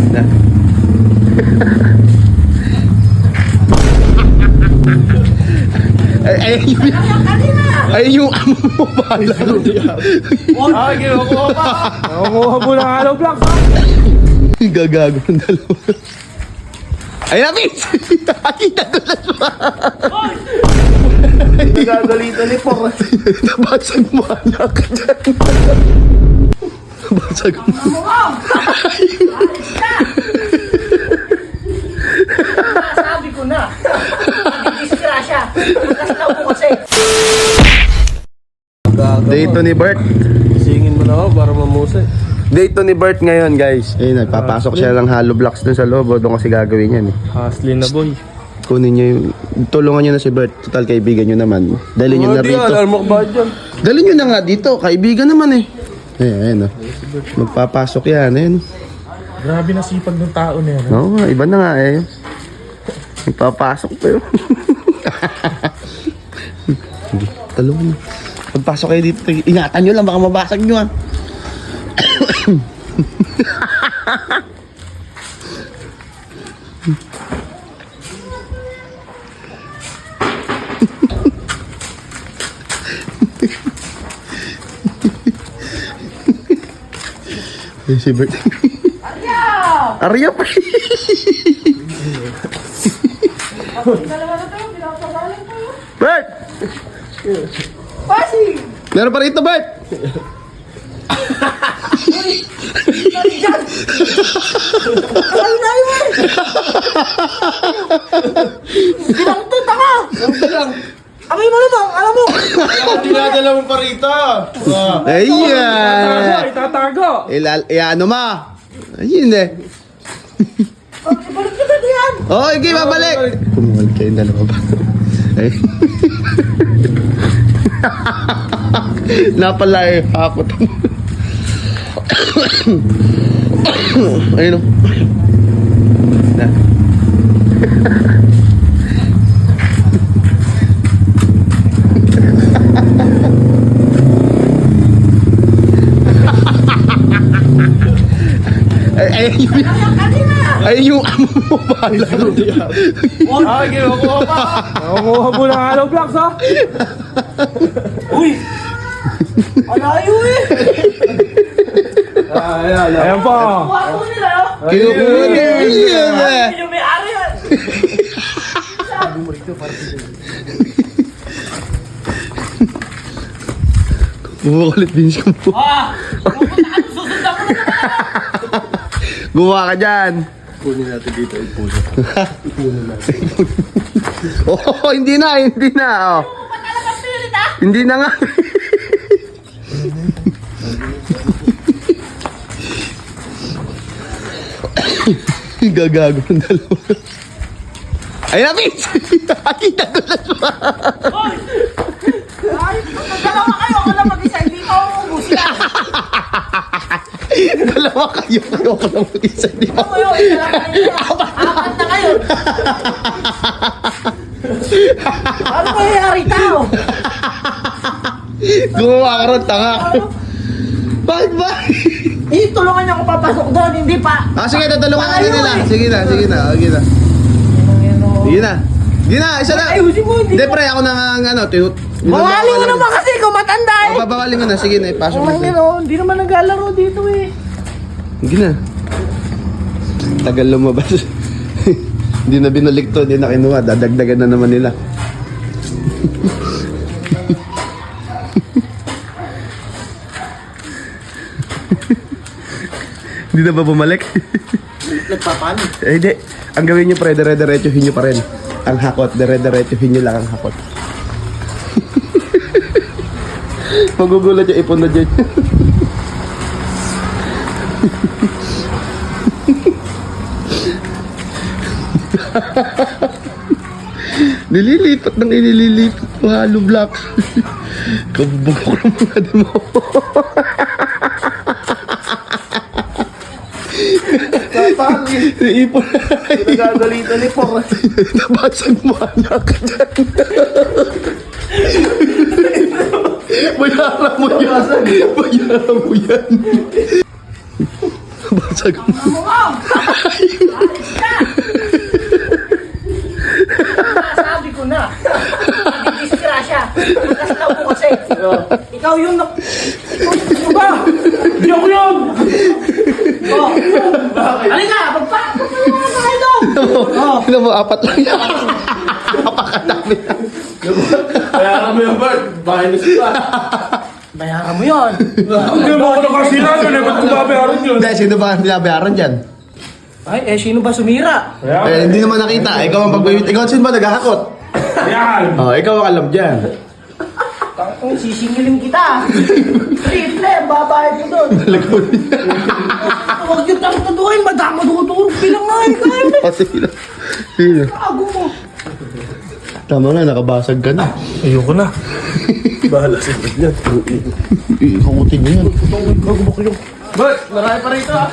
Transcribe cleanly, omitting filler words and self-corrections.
Na. Ay, yung amo mo pala. Ay, kinukuha pa. Kinukuha mo ng hollow blocks, ha? Gagago ng dalawa. Ay, napit! Ay, nagulat pa! Nagagalitan ni Por. Nabasag mo, anak ka dyan. Nabasag mo. Sabi ko na. Disgrasya. Nakaslaw ko kasi. Date ni Bert. Singin mo na ako para mamusay. Date ni Bert ngayon, guys. Eh, nagpapasok siya ng hollow blocks dun sa loob. Doon kasi gagawin yan eh. Haslin na, boy. Kunin niyo yung... Tulungan niyo na si Bert. Total, kaibigan niyo naman. Dalhin niyo na rito. Alam mo ba dyan? Dalhin niyo na nga dito. Kaibigan naman eh. Ayun, oh. Magpapasok yan, ayun. Grabe na sipag ng tao na yan. Oo, iba na nga eh. Magpapasok pa yun. Talong. Pagpasok kayo dito, ingatan nyo lang, baka mabasag nyo ah. Si Bert. Arya pa. Bert! Pasig! Meron pa rito, Bert! Alam na yun eh! Sinangtot ako! Amay mo na bang? Alam mo! Dinadala mo pa rito. Ayan! Itatago. Ano ma? Ayun eh. Balik ka na yan! Oo, okay, babalik! Kumawal kayo dalawa ba? Ay. Napala eh, hakot mo. Ayun o. Na. Ay, yung amo mo pala. Ay, kinukuha pa. Kinukuha mo ng hollow blocks, ha? Uy! Alayo eh! Ayan pa. Kuha ko nila no? Kinukuha niya yun eh. Hindi may ari yan! Bumukulit din siya mo. Pupunta ka! Susundan mo na! Gumawa ka dyan. Kunin natin dito yung puso. Oh, hindi na. Oh. Patalagang spirit ah! Hindi na nga. Gagago ng dalawa. Ay, napit! Ay, nagulat pa. Hoy! Ay, magdalawa kayo! Ako lang mag-isa, hindi ko uubos yan! Dalawa kayo ka lang mag-isa. Di ba? Ako yun, apat na kayo! Ano nangyayari tao? Gumawa ka rin, tanga. Bakit ba? Tulungan niyo ako papasok doon, hindi pa! Sige, tutulungan ka nila. Sige na. Sige na, isa na. Ayusin mo, hindi Hindi, pre, ako nang Mawali mo naman kasi kung matanda eh! Babawalin ko na, sige na, ipasok Oh, natin. hindi naman naglalaro dito eh. Sige na. Tagal lumabas. Hindi na binalik to, hindi na kinuha. Dadagdagan na naman nila. Hindi na ba bumalik? Nagpapano? Eh, hindi. Ang gawin nyo, pre, dire-diretsuhin nyo pa rin. Ang hakot, dire-diretsuhin nyo lang ang hakot. Magugulat yung ipon na dyan. Nililipat ng inililipat mo, hollow blocks. Kabubog ng mga di mo. Ipon na. Nagagalitan ni Por. Nabasag mo, anak ka dyan. Bayaran mo yan. Bayaran mo yan. Nabasag mo. eh. Ikaw yung Ikaw ba? Hindi ako yun! Oh. Halika, magpapakailo. Oh. Tignan mo, apat lang yan. Napakadami yan. Kaya kami yung bird. Bahay na sila. Bayaran mo yun. Hindi mo ako nakasira yun eh. Ba't ko babayaran yun? Hindi, sino ba ang binabayaran dyan? Ay, sino ba sumira? Eh, hindi naman nakita. Ikaw ang pagbibit. Ikaw sino ba naghahakot? Yan! Oh, ikaw ang alam dyan. Takong sisingilin kita. Triple, babayad mo doon. Huwag yung tangtaduhin, madama dutulog bilang nga eh. Oh, sige. Sige. Kago mo. Tama na, nakabasag ka na. Ayoko na. Bahala sa yan. Ikutin mo yan. Bert, marami pa rito ah.